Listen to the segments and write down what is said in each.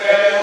Vivek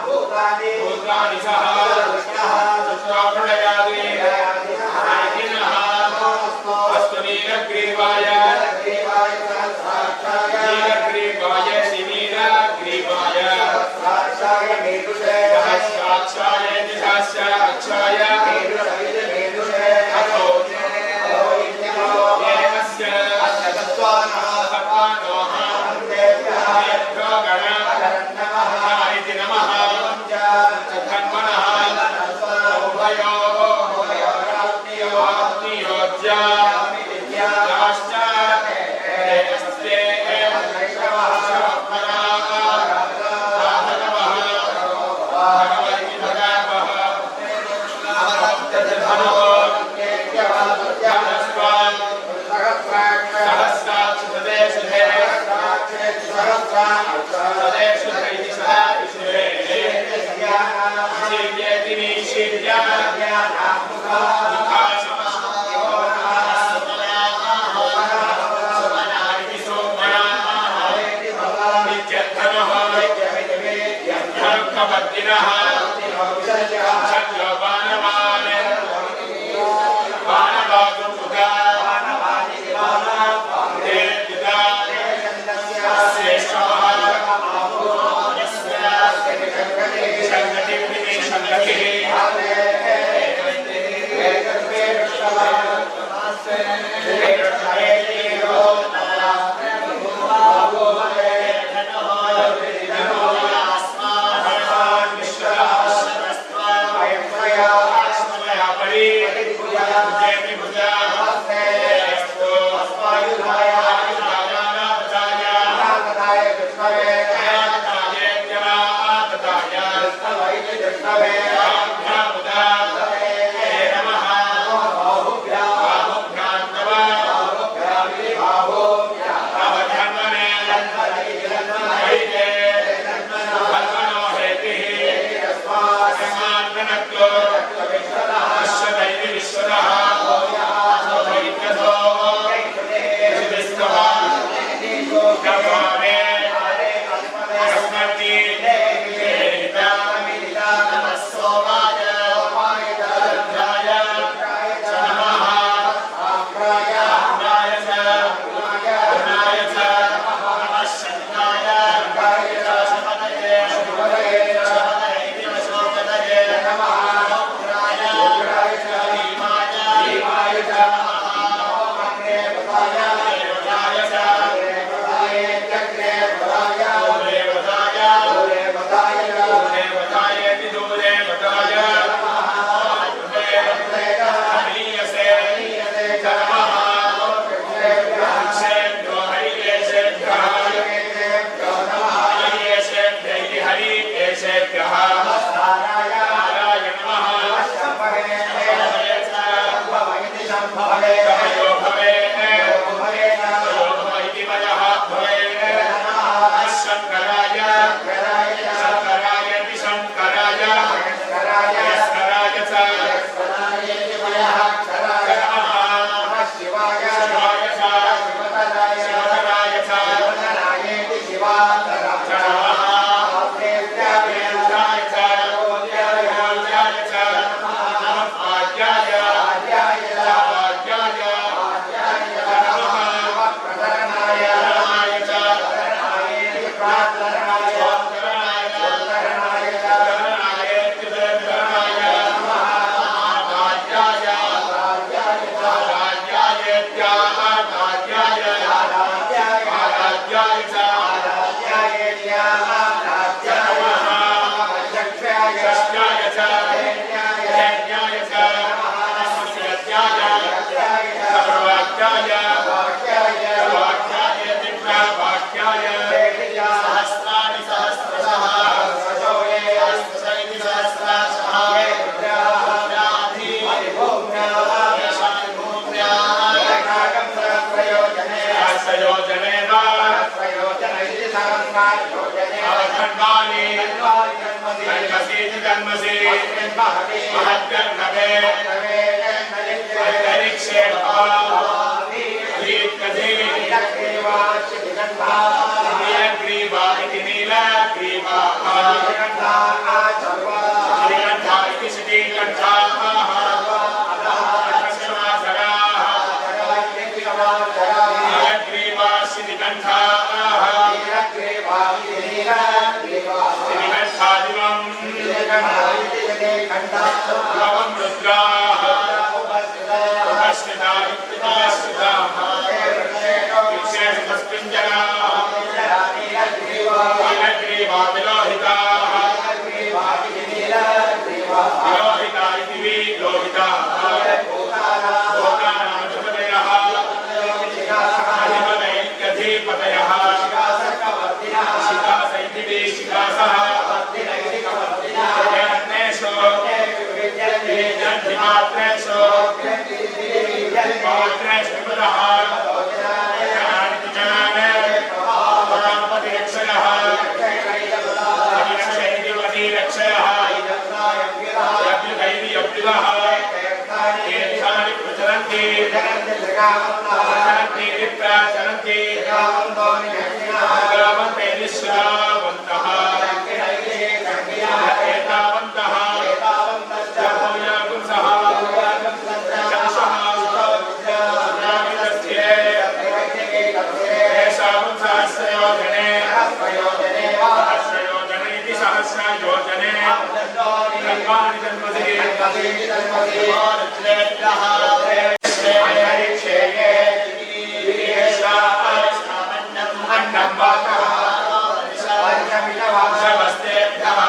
भूतानि सह अस्तु नीलग्रीवाय नीलग्रीवाय सहस्राक्षाय सहस्राक्षाय नीलग्रीवा श्रीकण्ठा इति श्रीकण्ठाः नीलग्रीवा श्रीकण्ठाः श्रीकण्ठादिवं भवं रुद्राः उपस्थिता इत्युपस्थिताः विशेषतस्मिञ्जनाः नीलग्रीवा विलोहिताः विलोहिता इति विलोहिताः भूतानामधिपतयः अधिपतयः शिखास इति शिखासः यज्ञेषु यज्ञमात्रेषु पात्रेषु विपदः प्रतिरक्षयः प्रतिरक्षयः यज्ञकैः यज्ञः तीर्थानि प्रचलन्ति प्रचलन्ति ग्रामन्ते निःश्रावन्तः एतावन्तः पुंसः चतुषः सहस्रयोजने सहस्रयोजने इति सहस्रयोजने सर्वाणि जन्मसि अन्नं वातः शवस्तेभ्यः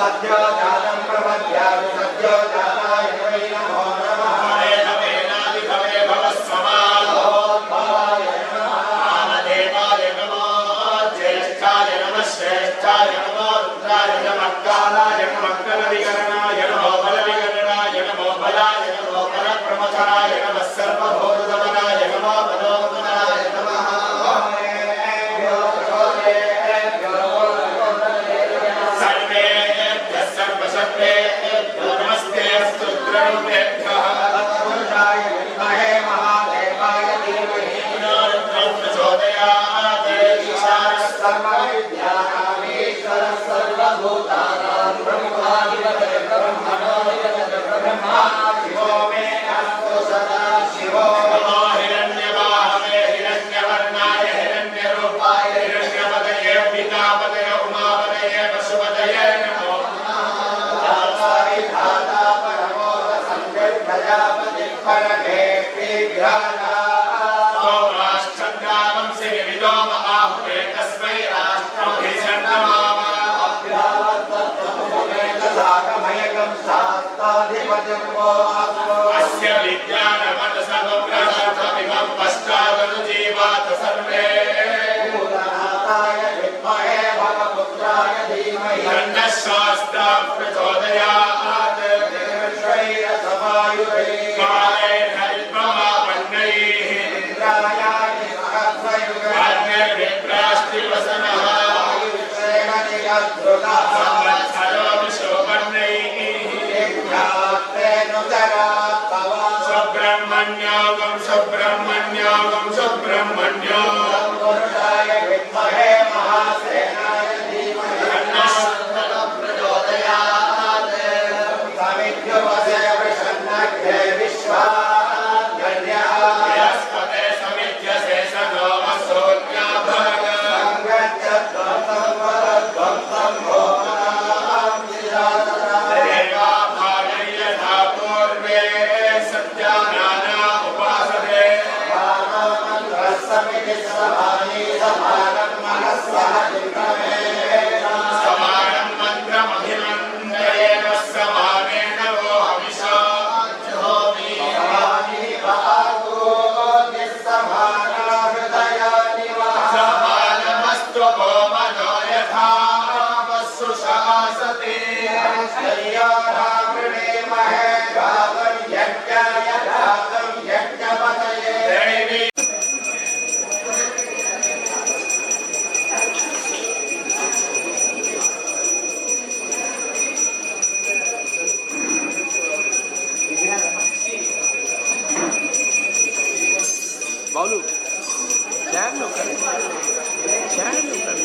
सद्यो जातं प्रपद्यामि सद्यो जाताय वै नमो नमः वेदादिकवे भवस्वमाय नमः नमो ज्येष्ठाय नमः श्रेष्ठाय नमो रुद्राय नमः कालाय नमः कलविकरणाय नमो बलविकरणाय नमो बलाय नमो परप्रमथनाय नमः सर्वभूतदमनाय नमो मनोमनाय नमः सर्वेभ्यः सर्वशक्तेभ्यो नमस्ते स्तुत्ररूपेभ्यः तत्पुरुषाय विद्महे महादेवाय धीमहि प्रचोदयात् ईशानः सर्वविद्यानामीश्वरः सर्वभूतानां ब्रह्माधिपतिः ब्रह्मणोऽधिपतिः ब्रह्मा शिवो मे अस्तु सदा शिवो नमो हिरण्यवाहवे हिरण्यवर्णाय हिरण्यरूपाय हिरण्यपतये पितापतये उमापतये पशुपतये नमो धाता परमो संविद्यापतिः परमे विघ्नाः सोमाश्चन्द्रावं सिविदोम आहुते तस्मै राष्ट्रमभिषण्णमाम सागमयकं शास्त्राधिपतिं वो अस्य विज्ञानमनसमुग्रहमिमं पश्चादनुजीवात सर्वे भूतनाथाय विद्महे भवपुत्राय धीमहि तन्नः शास्त्रः प्रचोदयात् देवश्रैरसवायुरे कालेन इद्ममापन्नैः इन्द्रायाणि सहस्रयुगे आज्ञर्विप्रास्तिवसनः आयुष्येण नियद्धृतः संवत्सरो विशोपन्नैः विख्यातेऽनुचरा तव सुब्रह्मण्योगं सुब्रह्मण्योगं सुब्रह्मण्यो पुरुषाय विद्महे महासेनाय धीमहि तन्नः प्रचोदयात् समिद्युवसे प्रसन्नग्रे विश्वाद्यः बृहस्पते समिध्यसे सनो वसोऽज्ञाभग सङ्गच्छध्वंसं वरध्वंसं भोगनां देवा भागै यथा पूर्वे सत्यानाना उपासते समिति समानी समानं मनस्सह जिह्मवे समानं मन्त्रमभिमन्त्रेण समानेन वो हविषा जुहोमि समानी भागोऽग्निस्समाना हृदयानि वः समानमस्तु गोमनो यथा वस्सुषासते शय्याधावृणीमहे गावं यज्ञाय धातं यज्ञपतये देवी बालू चैन लो कर चैन लो कर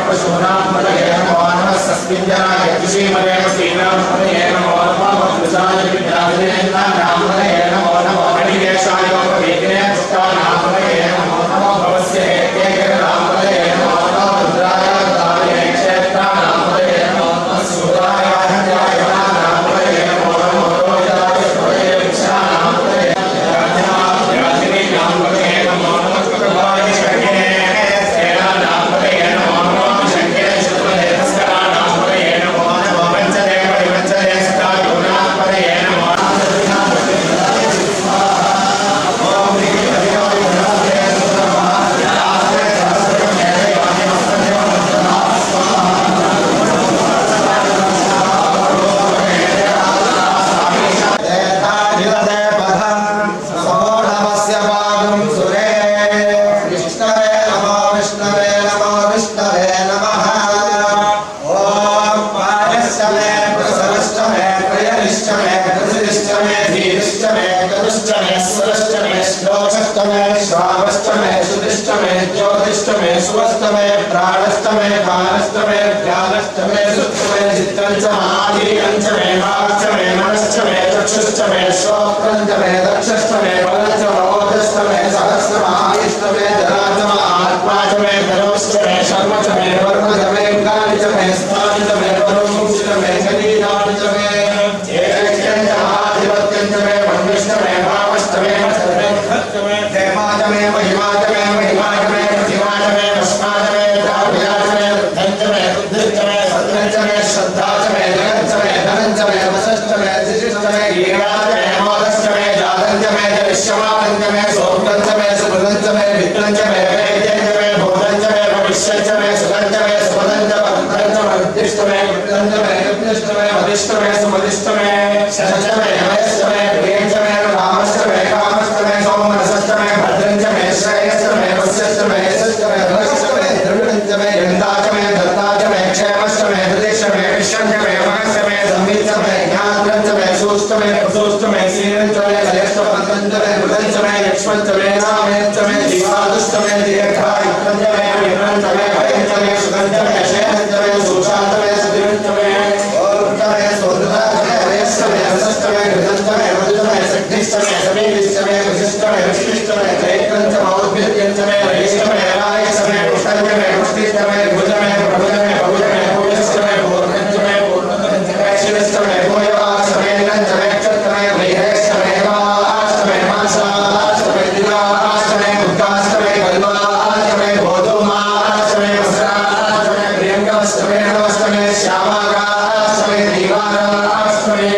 पशूनां नमो नमः सस्मिञ्जनाय कृषिमये मतीनां नमो नमः वृषाय विद्याधरेन्द्राणां नमो नमः गणेशाय वेदिने पुष्टानां नमो नमः भवस्य एकैकरां नमो नमः रुद्राय दाये क्षेत्राणां नमो नमः सूराय हत्याय नमो नमः रोहिताय स्वये वृक्षाणां राजनां नमो नमः कृपाय शक्ये सेनानां नमो नमः शक्ये शुभदेवस्कराणां नमो नमः पंचदेव पंचदेवस्कराणां नमो ज्योतिष्टमे सुवस्तमे प्राणस्तमे भानस्तमे ध्यानस्तमे सुस्तमे चित्तंचमादि अंचमे वाक्चमे मनश्चमे चक्षुश्चमे श्रोत्रंचमे दक्षस्तमे बलंचमोदस्तमे सहस्रमायुष्टमे जराचम आत्माचमे धर्मश्चमे शर्मचमे वर्मचमे गानिचमे स्थानिचमे वरुंचमे शरीरानिचमे एकचंचमाधिपत्यंचमे वंदिष्टमे भावस्तमे मस्तमे खत्तमे देवाचमे महिमाचमे महिमाचमे प्रतिमाचमे भस्माचमे द्राव्याचमे धनचमे बुद्धिचमे सत्रंचमे श्रद्धाचमे जगच्चमे धनंचमे वसश्चमे शिशिष्टमे हीराचमे मोदश्चमे जातंचमे जलिष्यमानंचमे सोमंचमे सुभृतंचमे विक्रंचमे वैद्यंचमे भोजंचमे भविष्यंचमे सुगंचमे सुपदंचमे उद्दिष्टमे उद्दंचमे उद्दिष्टमे मदिष्टमे सुमदिष्टमे शतचमे वयश्चमे प्रियंचमे रामश्चमे कामश्चमे सोमरसश्चमे भद्रंचमे श्रेयश्चमे वस्यश्चमे यशश्चमे धनश्चमे द्रविणंचमे यन्ताचमे दत्ताचमे क्षेमश्चमे हृदिश्चमे विश्वंचमे महश्चमे संविच्चमे ज्ञात्रंचमे सूष्टमे प्रसूष्टमे सीरंचमे लयश्चमे मृदंचमे यक्ष्मंचमे रामेश्चमे जीवादुष्टमे दीर्घायुक्तंचमे विभ्रंचमे भयंचमे सुगंचमे शेहंचमे सुशांतमे सुदिरंचमे ओर्तमे सोदुदाचमे वयश्चमे रसश्चमे हृदंचमे मधुचमे सिद्धिश्चमे समीलिश्चमे विशिष्टमे विशिष्टमे चैत्रंचमे औद्भिद्यंचमे रयिष्टमे रायश्चमे पुष्टंचमे पुष्टिश्चमे भुजमे प्रभुजमे बहुजमे भूयश्चमे पूर्णंचमे पूर्णतंचमे शिवश्चमे भूयवाश्चमे नंचमे क्षत्रमे वैहेश्चमे वाश्चमे माशाश्चमे दिवाश्चमे मुक्ताश्चमे कल्वाश्चमे भोधुमाश्चमे वस्त्राश्चमे प्रियंकाश्चमे नवश्चमे श्यामागाश्चमे दीवाराश्चमे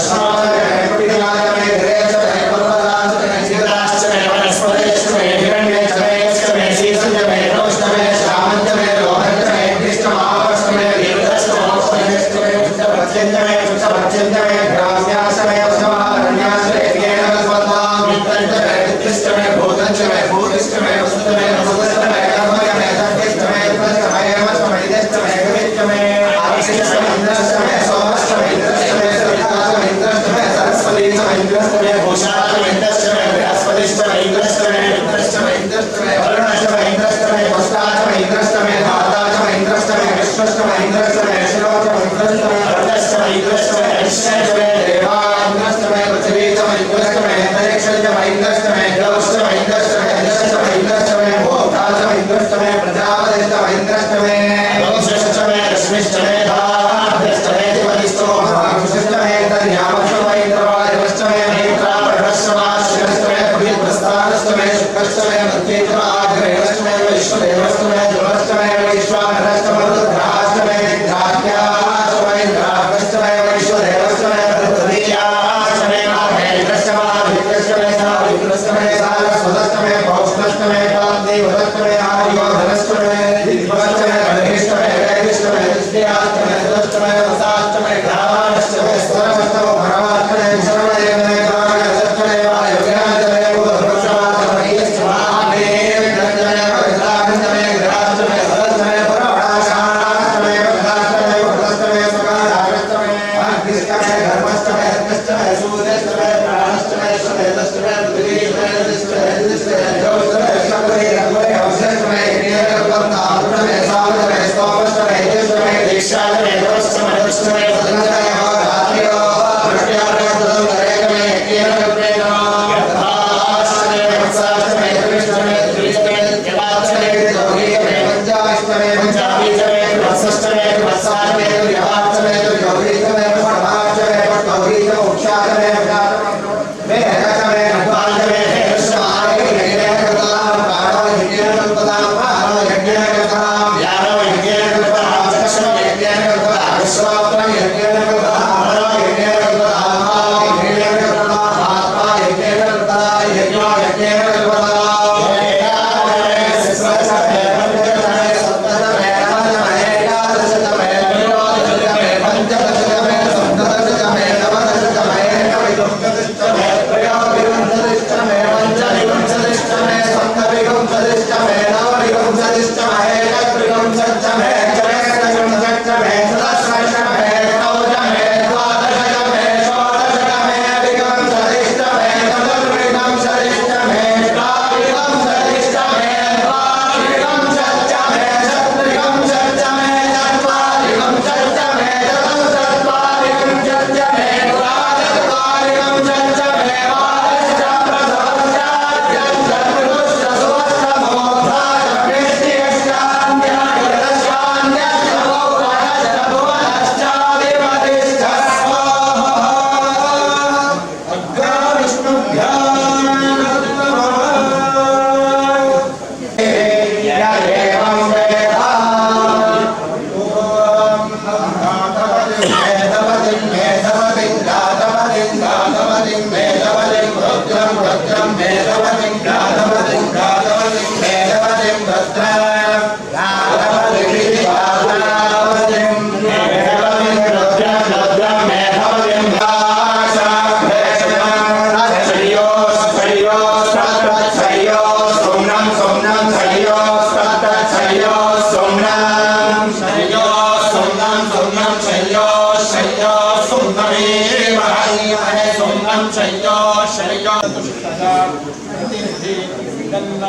श्रावणे कुटिलाश्चमे ग्रेश्चमे पर्वताश्चमे सीताश्चमे वनस्पतिश्चमे हिरण्यश्चमे शीर्षञ्चमे रोष्टमे श्यामञ्चमे लोहञ्चमे कृष्णमावश्चमे दीर्घश्चमोष्टमे उत्तरपत्यञ्चमे उत्तरपत्यञ्चमे ग्राम्याश्चमे उत्तमारण्याश्चमे येन कल्पतां वित्तञ्चमे वित्तिश्चमे भूतञ्चमे भूतिश्चमे वसुतमे वसुतमे कर्मयमे तर्किश्चमे त्वश्चमे हेमश्चमे इदश्चमे कविश्चमे आशिश्चमे इन्द्रश्चमे सोमश्चमे इन्द्रश्चमे सविताश्चमे इन्द्रश्चमे सरस्वतीश्चमे इन्द्रश्चमे भूषाश्चमे इन्द्रश्चमे बृहस्पतिश्चमे इन्द्रश्चमे इन्द्रश्चमे इन्द्रश्चमे वरुणश्चमे इन्द्रश्चमे पुष्टाश्चमे इन्द्रश्चमे धाताश्चमे इन्द्रश्चमे विश्वश्चमे इन्द्रश्चमे शिरोश्चमे इन्द्रश्चमे रजश्चमे इन्द्रश्चमे विश्वश्चमे देवा इन्द्रश्चमे पृथिवीश्चमे इन्द्रश्चमे अंतरिक्षश्चमे इन्द्रश्चमे जलश्चमे इन्द्रश्चमे जलश्चमे इन्द्रश्चमे भोक्ताश्चमे इन्द्रश्चमे प्रजापतिश्चमे इन्द्रश्चमे वंशश्चमे रश्मिश्चमे धाताश्चमे दिवतिश्चो महाविश्वश्चमे तन्यामश्चमे इन्द्रवादिवश्चमे नेत्रापरश्चमे शिरश्चमे प्रस्थानश्चमे शुक्रश्चमे मध्येश्चमे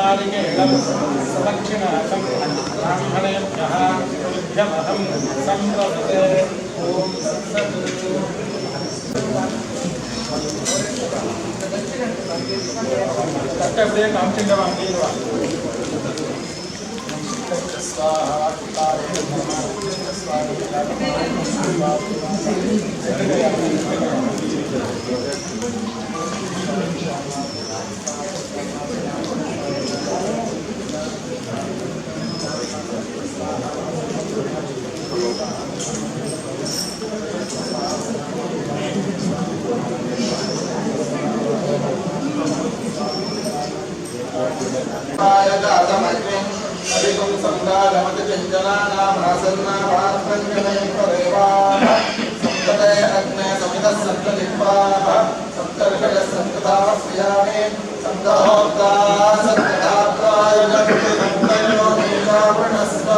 नारिकेलं सदक्षिणाकं ब्राह्मणेभ्यः तुभ्यमहं सम्प्रदते ॐ तत् அப்படியே காமிச்சிங்க வாங்கிடுவா अधिकं संगालमति चञ्चलानां रासन्नाभात्मन्यमयं परेवाः सप्तते अग्ने समितः सप्तलिप्पाः सप्तर्षयः सप्तधाः स्यामे सप्तहोक्ताः सप्तधात्राय जगत्सप्तयो नीलावृणस्वाभितेन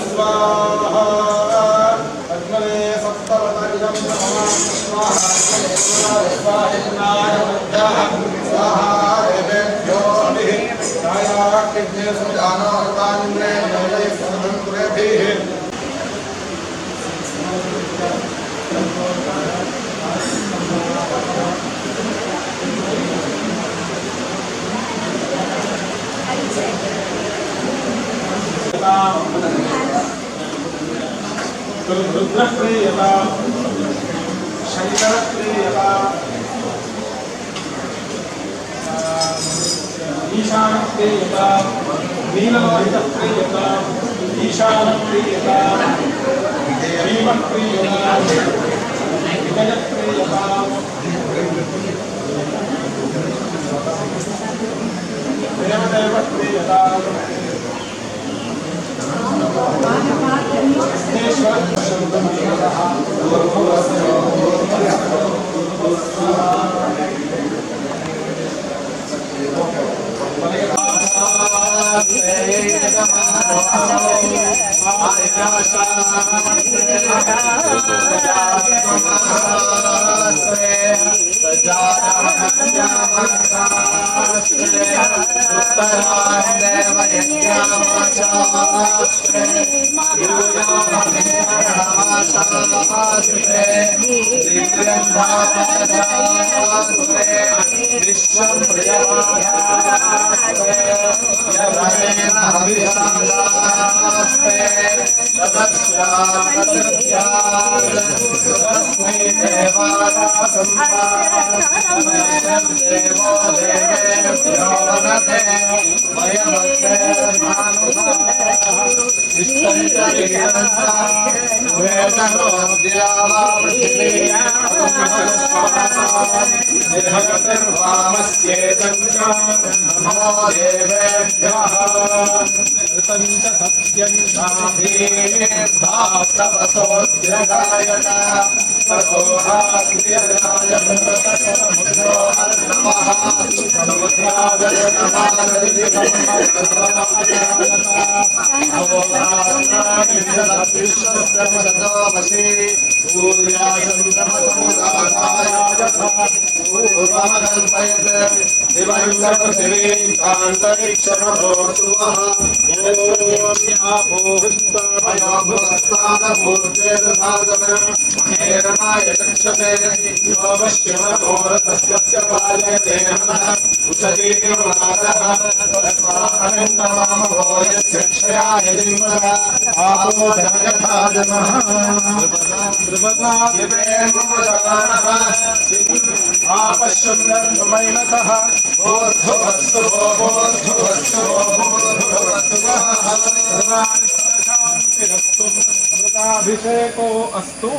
स्वाहा अग्ने सप्तवतरिदं नमः स्वाहा स्वाहेन्द्राय मध्यः स्वाहा देवेभ्यो कितने समझाना और बांधने वाले संतुले भी हैं रुद्रप्रियता शंकरप्रियता ईशानप्रियता नीललोहितप्रियता ईशानप्रियता भीमप्रियता विजयप्रियता देवदेवप्रियता अभिषेको अस्तु.